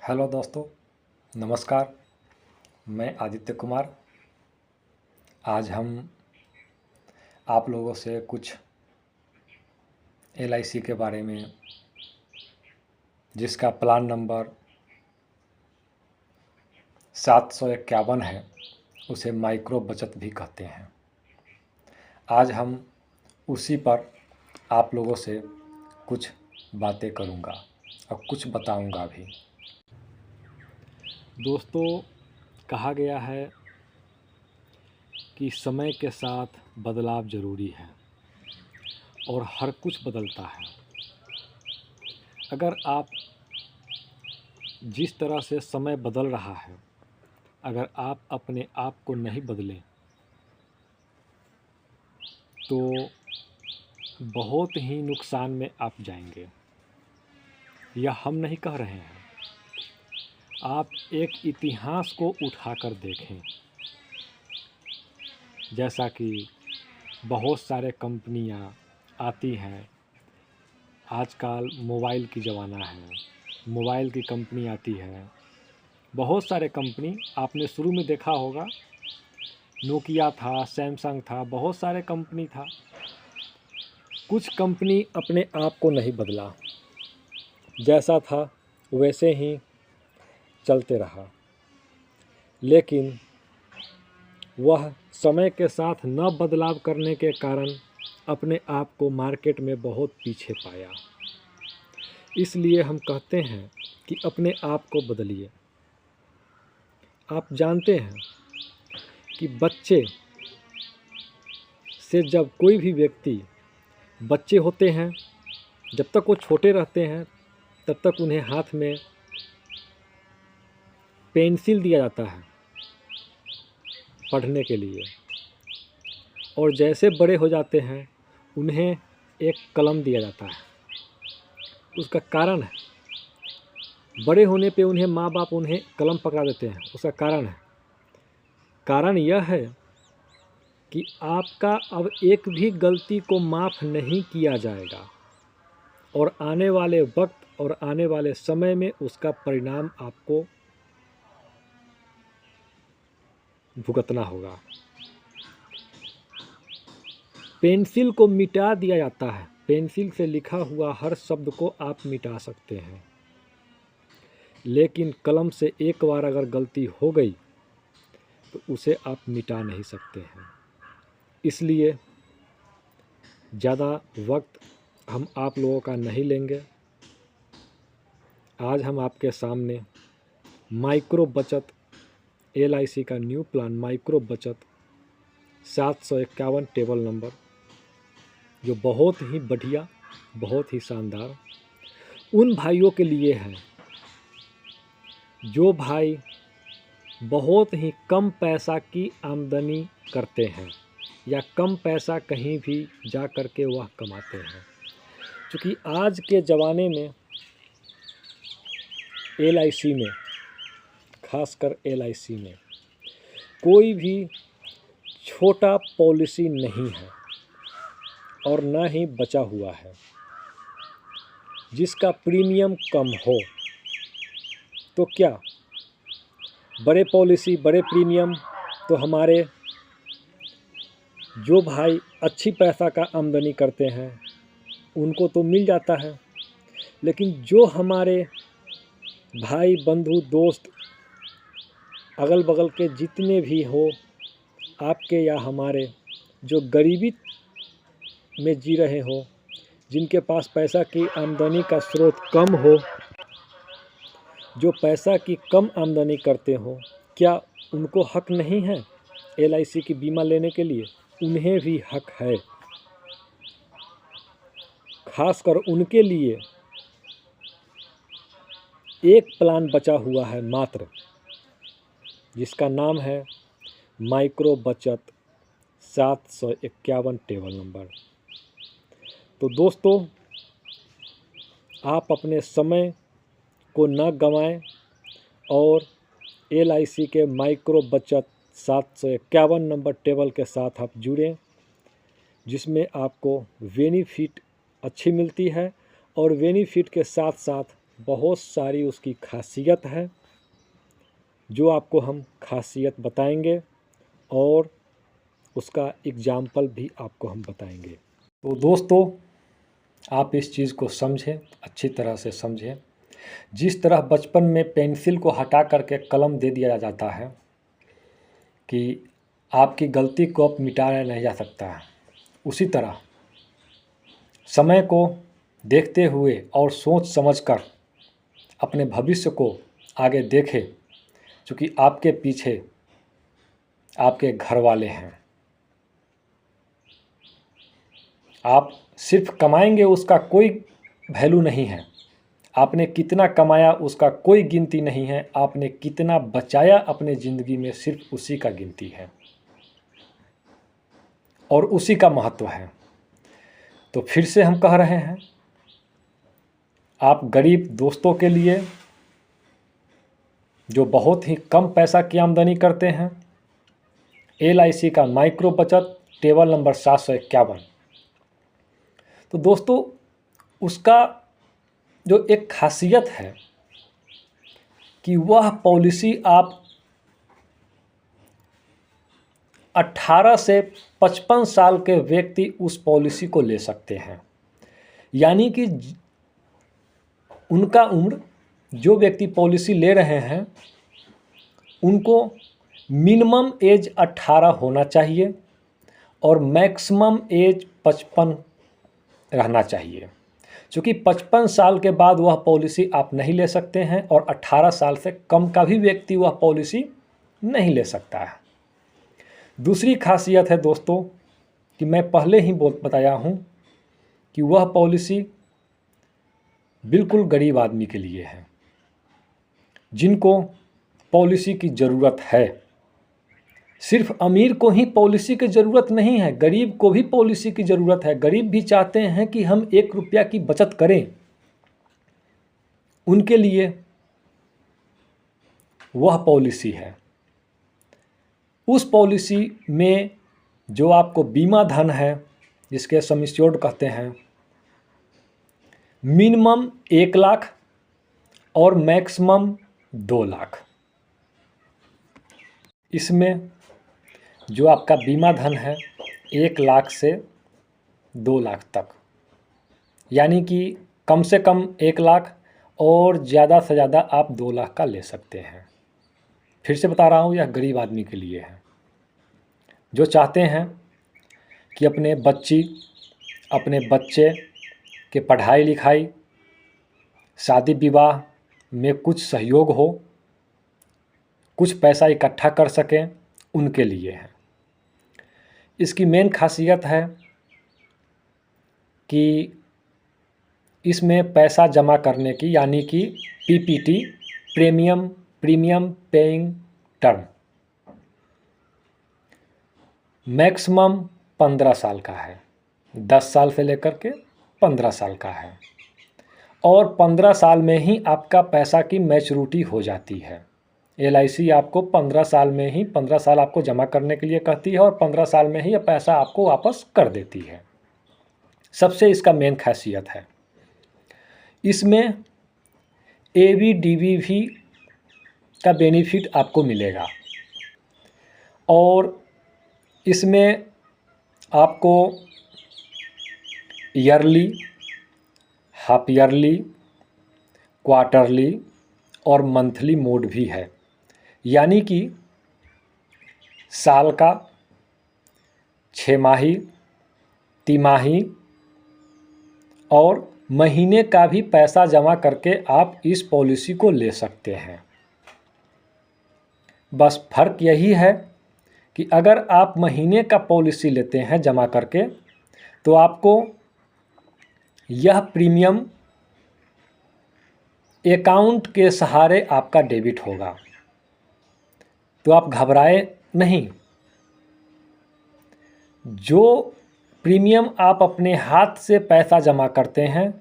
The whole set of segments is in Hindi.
हेलो दोस्तों, नमस्कार। मैं आदित्य कुमार। आज हम आप लोगों से कुछ LIC के बारे में, जिसका प्लान नंबर 751 है, उसे माइक्रो बचत भी कहते हैं। आज हम उसी पर आप लोगों से कुछ बातें करूंगा और कुछ बताऊंगा भी। दोस्तों, कहा गया है कि समय के साथ बदलाव ज़रूरी है और हर कुछ बदलता है। अगर आप जिस तरह से समय बदल रहा है, अगर आप अपने आप को नहीं बदलें तो बहुत ही नुकसान में आप जाएंगे। यह हम नहीं कह रहे हैं, आप एक इतिहास को उठाकर देखें। जैसा कि बहुत सारे कंपनियां आती हैं, आजकल मोबाइल की ज़माना है, मोबाइल की कंपनी आती है। बहुत सारे कंपनी आपने शुरू में देखा होगा, नोकिया था, सैमसंग था, बहुत सारे कंपनी था। कुछ कंपनी अपने आप को नहीं बदला, जैसा था वैसे ही चलते रहा, लेकिन वह समय के साथ न बदलाव करने के कारण अपने आप को मार्केट में बहुत पीछे पाया। इसलिए हम कहते हैं कि अपने आप को बदलिए। आप जानते हैं कि बच्चे से जब कोई भी व्यक्ति, बच्चे होते हैं, जब तक वो छोटे रहते हैं तब तक उन्हें हाथ में पेंसिल दिया जाता है पढ़ने के लिए, और जैसे बड़े हो जाते हैं उन्हें एक कलम दिया जाता है। उसका कारण है, बड़े होने पे उन्हें माँ बाप उन्हें कलम पकड़ा देते हैं। उसका कारण यह है कि आपका अब एक भी गलती को माफ़ नहीं किया जाएगा और आने वाले वक्त और आने वाले समय में उसका परिणाम आपको भुगतना होगा। पेंसिल को मिटा दिया जाता है, पेंसिल से लिखा हुआ हर शब्द को आप मिटा सकते हैं, लेकिन कलम से एक बार अगर गलती हो गई तो उसे आप मिटा नहीं सकते हैं। इसलिए ज़्यादा वक्त हम आप लोगों का नहीं लेंगे। आज हम आपके सामने माइक्रो बचत LIC का न्यू प्लान माइक्रो बचत 751 टेबल नंबर, जो बहुत ही बढ़िया, बहुत ही शानदार उन भाइयों के लिए है जो भाई बहुत ही कम पैसा की आमदनी करते हैं या कम पैसा कहीं भी जा कर के वह कमाते हैं। क्योंकि आज के ज़माने में LIC में, खासकर LIC में कोई भी छोटा पॉलिसी नहीं है और न ही बचा हुआ है जिसका प्रीमियम कम हो। तो क्या बड़े पॉलिसी, बड़े प्रीमियम तो हमारे जो भाई अच्छी पैसा का आमदनी करते हैं उनको तो मिल जाता है, लेकिन जो हमारे भाई, बंधु, दोस्त, अगल बगल के जितने भी हो, आपके या हमारे, जो गरीबी में जी रहे हो, जिनके पास पैसा की आमदनी का स्रोत कम हो, जो पैसा की कम आमदनी करते हो, क्या उनको हक नहीं है LIC की बीमा लेने के लिए? उन्हें भी हक है। खासकर उनके लिए एक प्लान बचा हुआ है मात्र, जिसका नाम है माइक्रो बचत 751 टेबल नंबर। तो दोस्तों, आप अपने समय को न गंवाएं और LIC के माइक्रो बचत 751 नंबर टेबल के साथ आप जुड़ें, जिसमें आपको बेनिफिट अच्छी मिलती है और बेनिफिट के साथ साथ बहुत सारी उसकी खासियत है, जो आपको हम खासियत बताएंगे और उसका एग्जाम्पल भी आपको हम बताएंगे। तो दोस्तों, आप इस चीज़ को समझें, अच्छी तरह से समझें। जिस तरह बचपन में पेंसिल को हटा करके कलम दे दिया जाता है कि आपकी गलती को अब मिटाया नहीं जा सकता है, उसी तरह समय को देखते हुए और सोच समझकर अपने भविष्य को आगे देखें, क्योंकि आपके पीछे आपके घर वाले हैं। आप सिर्फ कमाएंगे उसका कोई वैल्यू नहीं है, आपने कितना कमाया उसका कोई गिनती नहीं है, आपने कितना बचाया अपने ज़िंदगी में सिर्फ उसी का गिनती है और उसी का महत्व है। तो फिर से हम कह रहे हैं, आप गरीब दोस्तों के लिए जो बहुत ही कम पैसा की आमदनी करते हैं, LIC का माइक्रो बचत टेबल नंबर 751। तो दोस्तों, उसका जो एक खासियत है कि वह पॉलिसी आप 18 से 55 साल के व्यक्ति उस पॉलिसी को ले सकते हैं। यानी कि उनका उम्र, जो व्यक्ति पॉलिसी ले रहे हैं उनको मिनिमम एज 18 होना चाहिए और मैक्सिमम एज 55 रहना चाहिए, क्योंकि 55 साल के बाद वह पॉलिसी आप नहीं ले सकते हैं और 18 साल से कम का भी व्यक्ति वह पॉलिसी नहीं ले सकता है। दूसरी खासियत है दोस्तों कि मैं पहले ही बताया हूँ कि वह पॉलिसी बिल्कुल गरीब आदमी के लिए है, जिनको पॉलिसी की ज़रूरत है। सिर्फ अमीर को ही पॉलिसी की ज़रूरत नहीं है, गरीब को भी पॉलिसी की ज़रूरत है। गरीब भी चाहते हैं कि हम 1 रुपया की बचत करें, उनके लिए वह पॉलिसी है। उस पॉलिसी में जो आपको बीमा धन है, जिसके सम एश्योर्ड कहते हैं, मिनिमम 1 लाख और मैक्सिमम 2 लाख। इसमें जो आपका बीमा धन है 1 लाख से 2 लाख तक, यानी कि कम से कम 1 लाख और ज़्यादा से ज़्यादा आप 2 लाख का ले सकते हैं। फिर से बता रहा हूँ, यह गरीब आदमी के लिए है, जो चाहते हैं कि अपने बच्चे के पढ़ाई लिखाई, शादी विवाह में कुछ सहयोग हो, कुछ पैसा इकट्ठा कर सकें, उनके लिए है। इसकी मेन खासियत है कि इसमें पैसा जमा करने की, यानी कि PPT premium paying term maximum 15 साल का है, 10 साल से लेकर के 15 साल का है और 15 साल में ही आपका पैसा की मैच्योरिटी हो जाती है। LIC आपको 15 साल में ही 15 साल आपको जमा करने के लिए कहती है और 15 साल में ही यह पैसा आपको वापस कर देती है। सबसे इसका मेन खासियत है। इसमें ABDB का बेनिफिट आपको मिलेगा और इसमें आपको ईयरली, हाफ ईयरली, क्वार्टरली और मंथली मोड भी है, यानी कि साल का, 6 माही, तिमाही और महीने का भी पैसा जमा करके आप इस पॉलिसी को ले सकते हैं। बस फर्क यही है कि अगर आप महीने का पॉलिसी लेते हैं जमा करके, तो आपको यह प्रीमियम अकाउंट के सहारे आपका डेबिट होगा। तो आप घबराए नहीं, जो प्रीमियम आप अपने हाथ से पैसा जमा करते हैं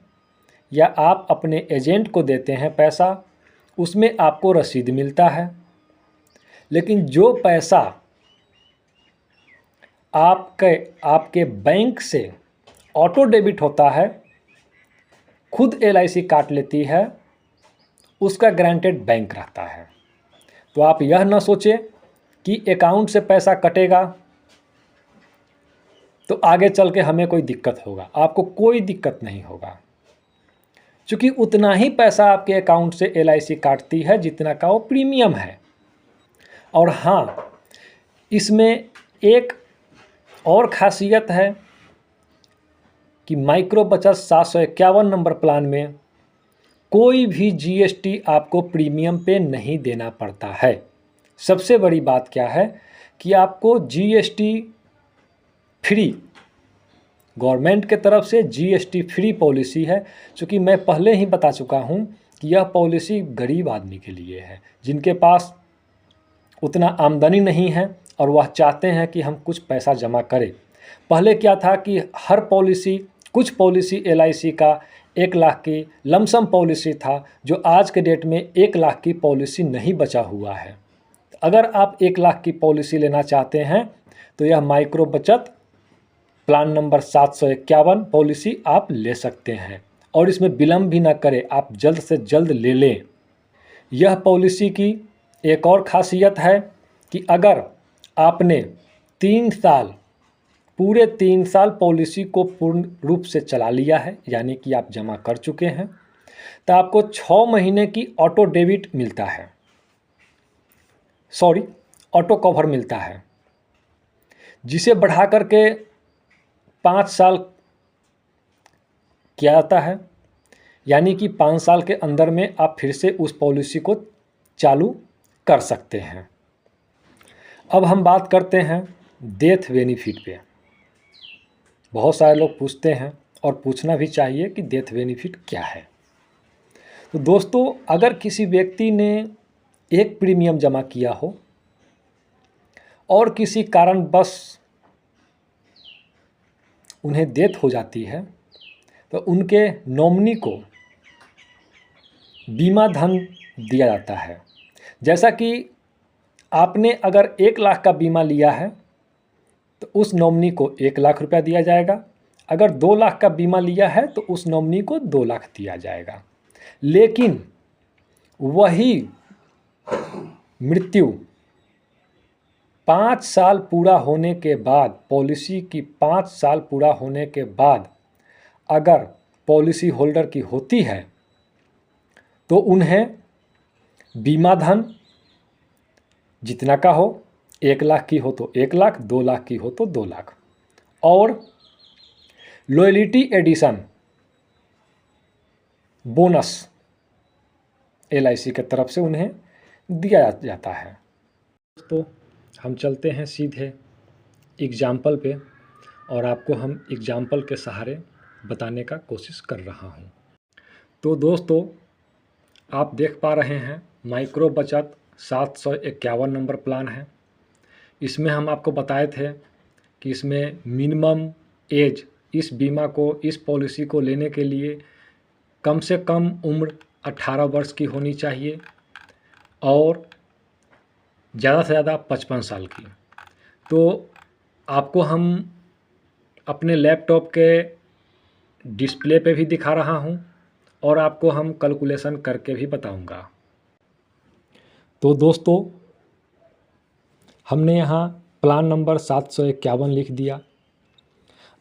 या आप अपने एजेंट को देते हैं पैसा, उसमें आपको रसीद मिलता है। लेकिन जो पैसा आपके बैंक से ऑटो डेबिट होता है, खुद LIC काट लेती है उसका गारंटेड बैंक रहता है। तो आप यह न सोचें कि अकाउंट से पैसा कटेगा तो आगे चल के हमें कोई दिक्कत होगा। आपको कोई दिक्कत नहीं होगा, क्योंकि उतना ही पैसा आपके अकाउंट से LIC काटती है जितना का वो प्रीमियम है। और हाँ, इसमें एक और खासियत है कि माइक्रो बचत 751 नंबर प्लान में कोई भी GST आपको प्रीमियम पे नहीं देना पड़ता है। सबसे बड़ी बात क्या है कि आपको GST फ्री, गवर्नमेंट के तरफ से GST फ्री पॉलिसी है। क्योंकि मैं पहले ही बता चुका हूँ कि यह पॉलिसी गरीब आदमी के लिए है, जिनके पास उतना आमदनी नहीं है और वह चाहते हैं कि हम कुछ पैसा जमा करें। पहले क्या था कि हर पॉलिसी, कुछ पॉलिसी LIC का 1 लाख की लमसम पॉलिसी था, जो आज के डेट में 1 लाख की पॉलिसी नहीं बचा हुआ है। अगर आप 1 लाख की पॉलिसी लेना चाहते हैं तो यह माइक्रो बचत प्लान नंबर 751 पॉलिसी आप ले सकते हैं, और इसमें विलम्ब भी ना करें, आप जल्द से जल्द ले लें। यह पॉलिसी की एक और ख़ासियत है कि अगर आपने 3 साल, पूरे 3 साल पॉलिसी को पूर्ण रूप से चला लिया है, यानी कि आप जमा कर चुके हैं, तो आपको 6 महीने की ऑटो डेबिट मिलता है, ऑटो कवर मिलता है, जिसे बढ़ा करके 5 साल किया जाता है। यानी कि 5 साल के अंदर में आप फिर से उस पॉलिसी को चालू कर सकते हैं। अब हम बात करते हैं डेथ बेनिफिट पे। बहुत सारे लोग पूछते हैं, और पूछना भी चाहिए कि डेथ बेनिफिट क्या है। तो दोस्तों, अगर किसी व्यक्ति ने एक प्रीमियम जमा किया हो और किसी कारणवश उन्हें डेथ हो जाती है, तो उनके नॉमिनी को बीमा धन दिया जाता है। जैसा कि आपने अगर 1 लाख का बीमा लिया है तो उस नॉमिनी को 1 लाख रुपया दिया जाएगा। अगर 2 लाख का बीमा लिया है तो उस नॉमिनी को 2 लाख दिया जाएगा। लेकिन वही मृत्यु 5 साल पूरा होने के बाद, पॉलिसी की 5 साल पूरा होने के बाद अगर पॉलिसी होल्डर की होती है तो उन्हें बीमा धन जितना का हो, 1 लाख की हो तो 1 लाख, 2 लाख की हो तो 2 लाख, और लॉयल्टी एडिशन बोनस LIC की तरफ से उन्हें दिया जाता है। तो हम चलते हैं सीधे एग्जाम्पल पे, और आपको हम एग्जाम्पल के सहारे बताने का कोशिश कर रहा हूँ। तो दोस्तों, आप देख पा रहे हैं माइक्रो बचत 751 नंबर प्लान है। इसमें हम आपको बताए थे कि इसमें मिनिमम एज, इस बीमा को, इस पॉलिसी को लेने के लिए कम से कम उम्र 18 वर्ष की होनी चाहिए और ज़्यादा से ज़्यादा 55 साल की। तो आपको हम अपने लैपटॉप के डिस्प्ले पे भी दिखा रहा हूँ और आपको हम कैलकुलेशन करके भी बताऊँगा। तो दोस्तों, हमने यहाँ प्लान नंबर 751 लिख दिया।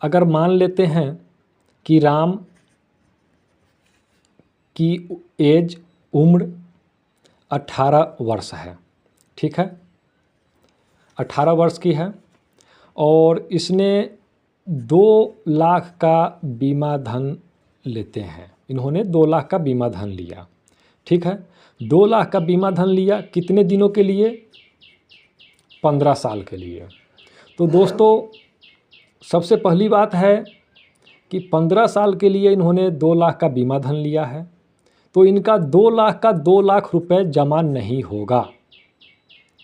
अगर मान लेते हैं कि राम की एज, उम्र 18 वर्ष है, ठीक है, 18 वर्ष की है, और इसने 2 लाख का बीमा धन लेते हैं। इन्होंने 2 लाख का बीमा धन लिया, ठीक है। 2 लाख का बीमा धन लिया कितने दिनों के लिए? 15 साल के लिए। तो दोस्तों, सबसे पहली बात है कि 15 साल के लिए इन्होंने 2 लाख का बीमा धन लिया है, तो इनका 2 लाख का 2 लाख रुपए जमा नहीं होगा।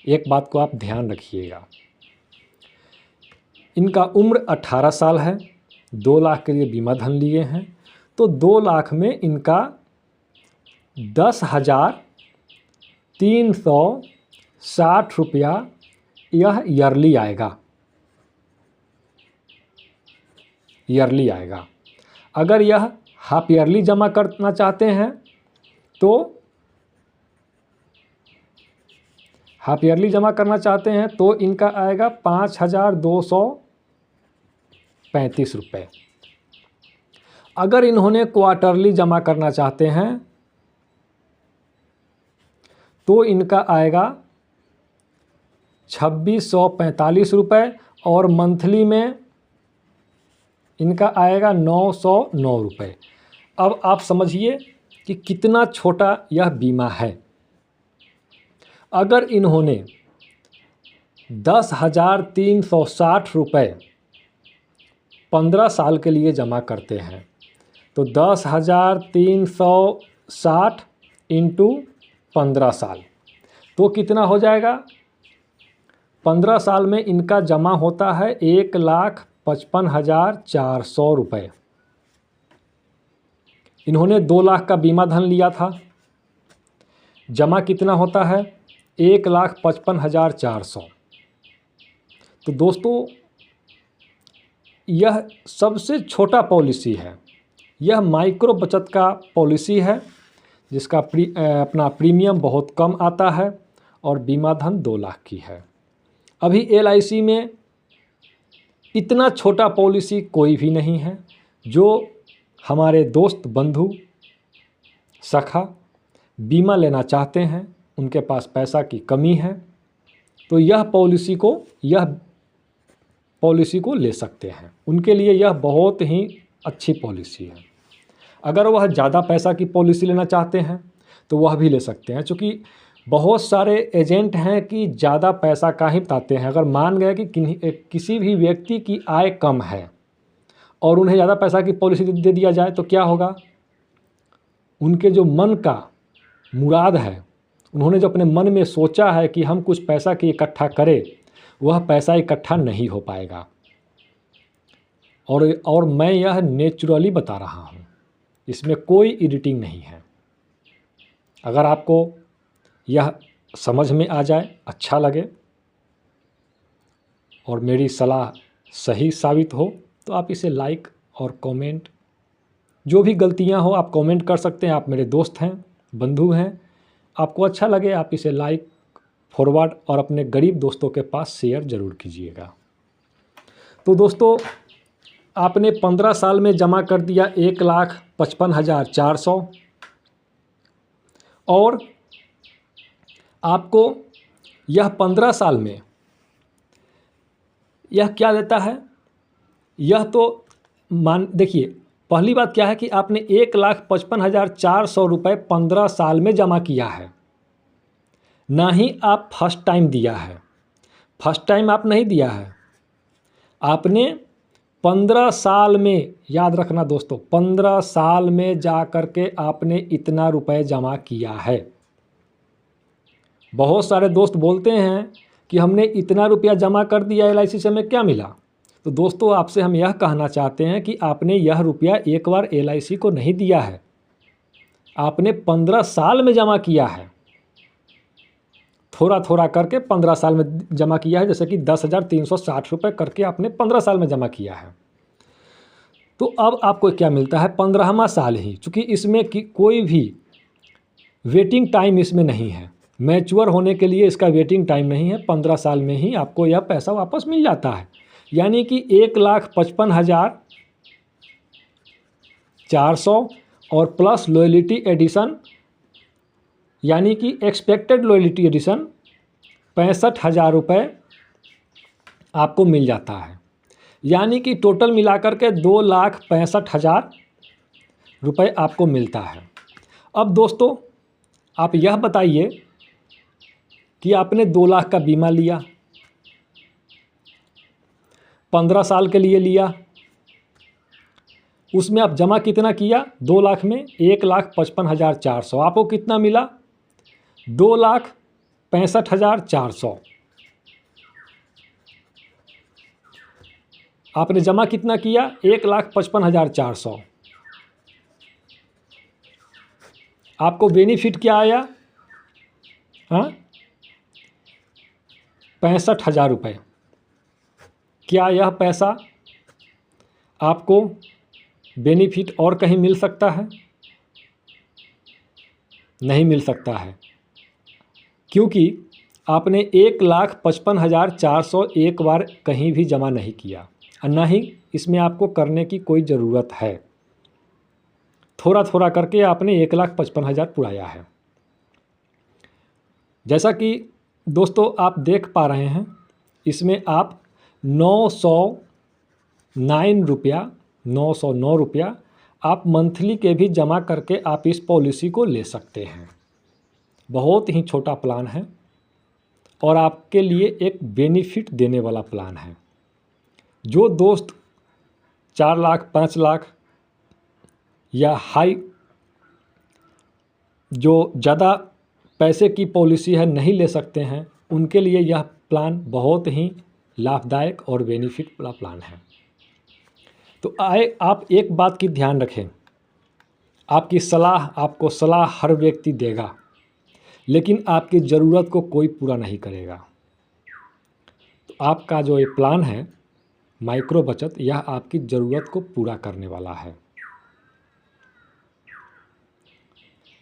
एक बात को आप ध्यान रखिएगा। इनका उम्र 18 साल है, 2 लाख के लिए बीमा धन लिए हैं, तो 2 लाख में इनका 10,360 रुपया यह ईयरली आएगा, अगर यह हाफ ईयरली जमा करना चाहते हैं तो हाफ ईयरली जमा करना चाहते हैं तो इनका आएगा 5,235 रुपये। अगर इन्होंने क्वार्टरली जमा करना चाहते हैं तो इनका आएगा 2,645 रुपये और मंथली में इनका आएगा 909 रुपये। अब आप समझिए कि कितना छोटा यह बीमा है। अगर इन्होंने 10,360 रुपये 15 साल के लिए जमा करते हैं तो 10,360 इंटू 15 साल तो कितना हो जाएगा। 15 साल में इनका जमा होता है 1,55,400 रुपये। इन्होंने 2 लाख का बीमा धन लिया था, जमा कितना होता है 1,55,400। तो दोस्तों यह सबसे छोटा पॉलिसी है, यह माइक्रो बचत का पॉलिसी है जिसका अपना प्रीमियम बहुत कम आता है और बीमा धन 2 लाख की है। अभी LIC में इतना छोटा पॉलिसी कोई भी नहीं है। जो हमारे दोस्त बंधु सखा बीमा लेना चाहते हैं, उनके पास पैसा की कमी है तो यह पॉलिसी को ले सकते हैं। उनके लिए यह बहुत ही अच्छी पॉलिसी है। अगर वह ज़्यादा पैसा की पॉलिसी लेना चाहते हैं तो वह भी ले सकते हैं, क्योंकि बहुत सारे एजेंट हैं कि ज़्यादा पैसा का ही बताते हैं। अगर मान गए कि किसी भी व्यक्ति की आय कम है और उन्हें ज़्यादा पैसा की पॉलिसी दे दिया जाए तो क्या होगा, उनके जो मन का मुराद है, उन्होंने जो अपने मन में सोचा है कि हम कुछ पैसा की इकट्ठा करें, वह पैसा इकट्ठा नहीं हो पाएगा। और मैं यह नेचुरली बता रहा हूँ, इसमें कोई एडिटिंग नहीं है। अगर आपको यह समझ में आ जाए, अच्छा लगे और मेरी सलाह सही साबित हो तो आप इसे लाइक और कमेंट, जो भी गलतियां हो आप कमेंट कर सकते हैं। आप मेरे दोस्त हैं, बंधु हैं, आपको अच्छा लगे आप इसे लाइक, फॉरवर्ड और अपने गरीब दोस्तों के पास शेयर ज़रूर कीजिएगा। तो दोस्तों आपने 15 साल में जमा कर दिया 1,55,400 और आपको यह 15 साल में यह क्या देता है, यह तो देखिए पहली बात क्या है कि आपने 1,55,400 रुपये 15 साल में जमा किया है, ना ही आप फर्स्ट टाइम दिया है। फर्स्ट टाइम आप नहीं दिया है, आपने 15 साल में, याद रखना दोस्तों, 15 साल में जा कर के आपने इतना रुपए जमा किया है। बहुत सारे दोस्त बोलते हैं कि हमने इतना रुपया जमा कर दिया LIC से हमें क्या मिला। तो दोस्तों आपसे हम यह कहना चाहते हैं कि आपने यह रुपया एक बार LIC को नहीं दिया है, आपने 15 साल में जमा किया है। थोड़ा थोड़ा करके 15 साल में जमा किया है, जैसे कि 10,360 रुपये करके आपने 15 साल में जमा किया है। तो अब आपको क्या मिलता है, 15वां साल ही, चूँकि इसमें कोई भी वेटिंग टाइम इसमें नहीं है, मैच्योर होने के लिए इसका वेटिंग टाइम नहीं है। 15 साल में ही आपको यह पैसा वापस मिल जाता है, यानी कि 1,55,400 और प्लस लॉयल्टी एडिशन, यानी कि एक्सपेक्टेड लॉयल्टी एडिशन 65,000 रुपये आपको मिल जाता है। यानी कि टोटल मिलाकर के 2,65,000 रुपये आपको मिलता है। अब दोस्तों आप यह बताइए कि आपने 2 लाख का बीमा लिया, 15 साल के लिए लिया, उसमें आप जमा कितना किया, 2 लाख में 1,55,400, आपको कितना मिला, 2,65,400। आपने जमा कितना किया, 1,55,400। आपको बेनिफिट क्या आया, हाँ, 65,000 रुपये। क्या यह पैसा आपको बेनिफिट और कहीं मिल सकता है? नहीं मिल सकता है, क्योंकि आपने 1,55,400 एक बार कहीं भी जमा नहीं किया और ना ही इसमें आपको करने की कोई ज़रूरत है। थोड़ा थोड़ा करके आपने 1,55,000 पुराया है। जैसा कि दोस्तों आप देख पा रहे हैं, इसमें आप 909 रुपया आप मंथली के भी जमा करके आप इस पॉलिसी को ले सकते हैं। बहुत ही छोटा प्लान है और आपके लिए एक बेनिफिट देने वाला प्लान है। जो दोस्त 4 लाख 5 लाख या हाई जो ज़्यादा पैसे की पॉलिसी है नहीं ले सकते हैं, उनके लिए यह प्लान बहुत ही लाभदायक और बेनिफिट वाला प्लान है। तो आए आप एक बात की ध्यान रखें, आपको सलाह हर व्यक्ति देगा, लेकिन आपकी ज़रूरत को कोई पूरा नहीं करेगा। तो आपका जो ये प्लान है माइक्रो बचत, यह आपकी ज़रूरत को पूरा करने वाला है।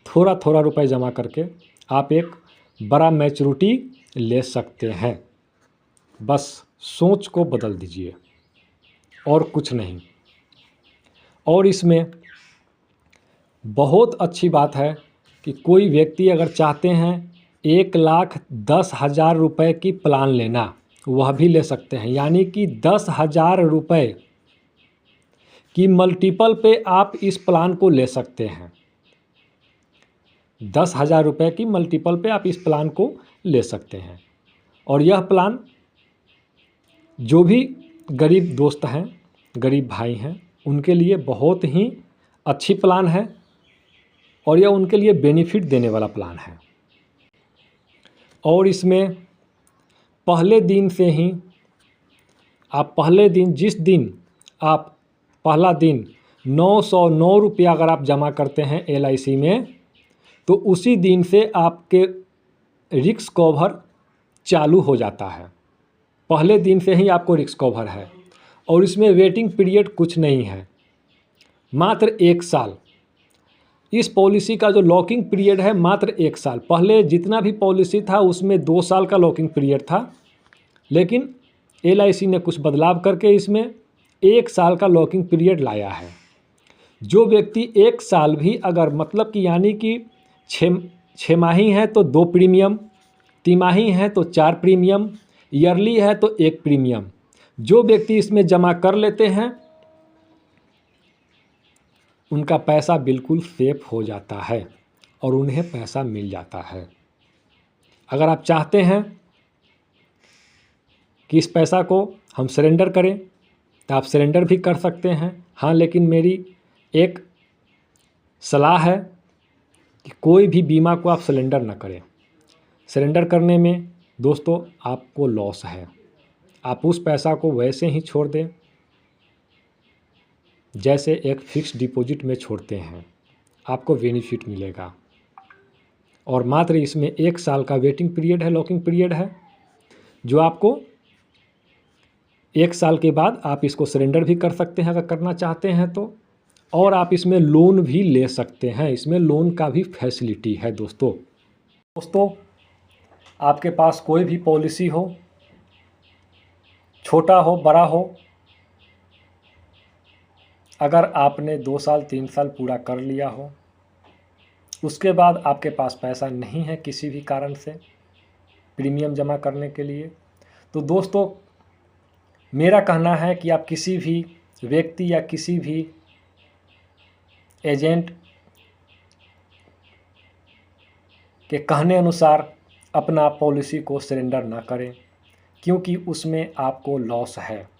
थोड़ा थोड़ा रुपए जमा करके आप एक बड़ा मैच्योरिटी ले सकते हैं। बस सोच को बदल दीजिए और कुछ नहीं। और इसमें बहुत अच्छी बात है कि कोई व्यक्ति अगर चाहते हैं 1,10,000 रुपये की प्लान लेना, वह भी ले सकते हैं। यानी कि 10,000 रुपये की मल्टीपल पे आप इस प्लान को ले सकते हैं। 10,000 रुपये की मल्टीपल पे आप इस प्लान को ले सकते हैं। और यह प्लान जो भी गरीब दोस्त हैं, गरीब भाई हैं, उनके लिए बहुत ही अच्छी प्लान है और यह उनके लिए बेनिफिट देने वाला प्लान है। और इसमें पहले दिन से ही आप जिस दिन आप पहला दिन 909 रुपया अगर आप जमा करते हैं LIC में, तो उसी दिन से आपके रिस्क कवर चालू हो जाता है। पहले दिन से ही आपको रिस्क कवर है और इसमें वेटिंग पीरियड कुछ नहीं है, मात्र 1 साल। इस पॉलिसी का जो लॉकिंग पीरियड है मात्र 1 साल। पहले जितना भी पॉलिसी था उसमें 2 साल का लॉकिंग पीरियड था, लेकिन LIC ने कुछ बदलाव करके इसमें 1 साल का लॉकिंग पीरियड लाया है। जो व्यक्ति 1 साल भी अगर मतलब कि यानी कि 6 माही है तो 2 प्रीमियम, तिमाही है तो 4 प्रीमियम, ईयरली है तो 1 प्रीमियम, जो व्यक्ति इसमें जमा कर लेते हैं उनका पैसा बिल्कुल सेफ हो जाता है और उन्हें पैसा मिल जाता है। अगर आप चाहते हैं कि इस पैसा को हम सरेंडर करें तो आप सरेंडर भी कर सकते हैं। हाँ, लेकिन मेरी एक सलाह है कि कोई भी बीमा को आप सरेंडर ना करें। सरेंडर करने में दोस्तों आपको लॉस है। आप उस पैसा को वैसे ही छोड़ दें जैसे एक फिक्स डिपॉजिट में छोड़ते हैं, आपको बेनिफिट मिलेगा। और मात्र इसमें 1 साल का वेटिंग पीरियड है, लॉकिंग पीरियड है, जो आपको 1 साल के बाद आप इसको सरेंडर भी कर सकते हैं अगर करना चाहते हैं तो। और आप इसमें लोन भी ले सकते हैं, इसमें लोन का भी फैसिलिटी है दोस्तों। आपके पास कोई भी पॉलिसी हो, छोटा हो बड़ा हो, अगर आपने 2 साल 3 साल पूरा कर लिया हो, उसके बाद आपके पास पैसा नहीं है किसी भी कारण से प्रीमियम जमा करने के लिए, तो दोस्तों मेरा कहना है कि आप किसी भी व्यक्ति या किसी भी एजेंट के कहने अनुसार अपना पॉलिसी को सरेंडर ना करें, क्योंकि उसमें आपको लॉस है।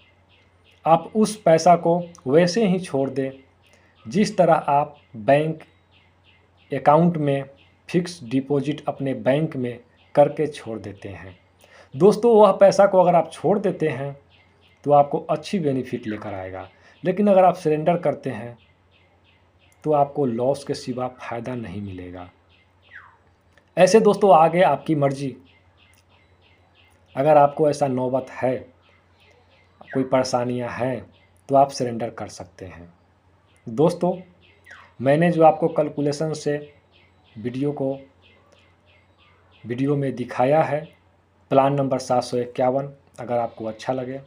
आप उस पैसा को वैसे ही छोड़ दें जिस तरह आप बैंक अकाउंट में फिक्स डिपॉजिट अपने बैंक में करके छोड़ देते हैं। दोस्तों वह पैसा को अगर आप छोड़ देते हैं तो आपको अच्छी बेनिफिट लेकर आएगा, लेकिन अगर आप सरेंडर करते हैं तो आपको लॉस के सिवा फ़ायदा नहीं मिलेगा। ऐसे दोस्तों आगे आपकी मर्जी, अगर आपको ऐसा नौबत है, कोई परेशानियां हैं, तो आप सरेंडर कर सकते हैं। दोस्तों मैंने जो आपको कैलकुलेशन से वीडियो में दिखाया है प्लान नंबर 751। अगर आपको अच्छा लगे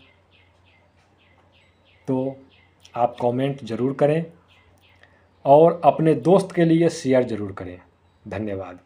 तो आप कमेंट ज़रूर करें और अपने दोस्त के लिए शेयर ज़रूर करें। धन्यवाद।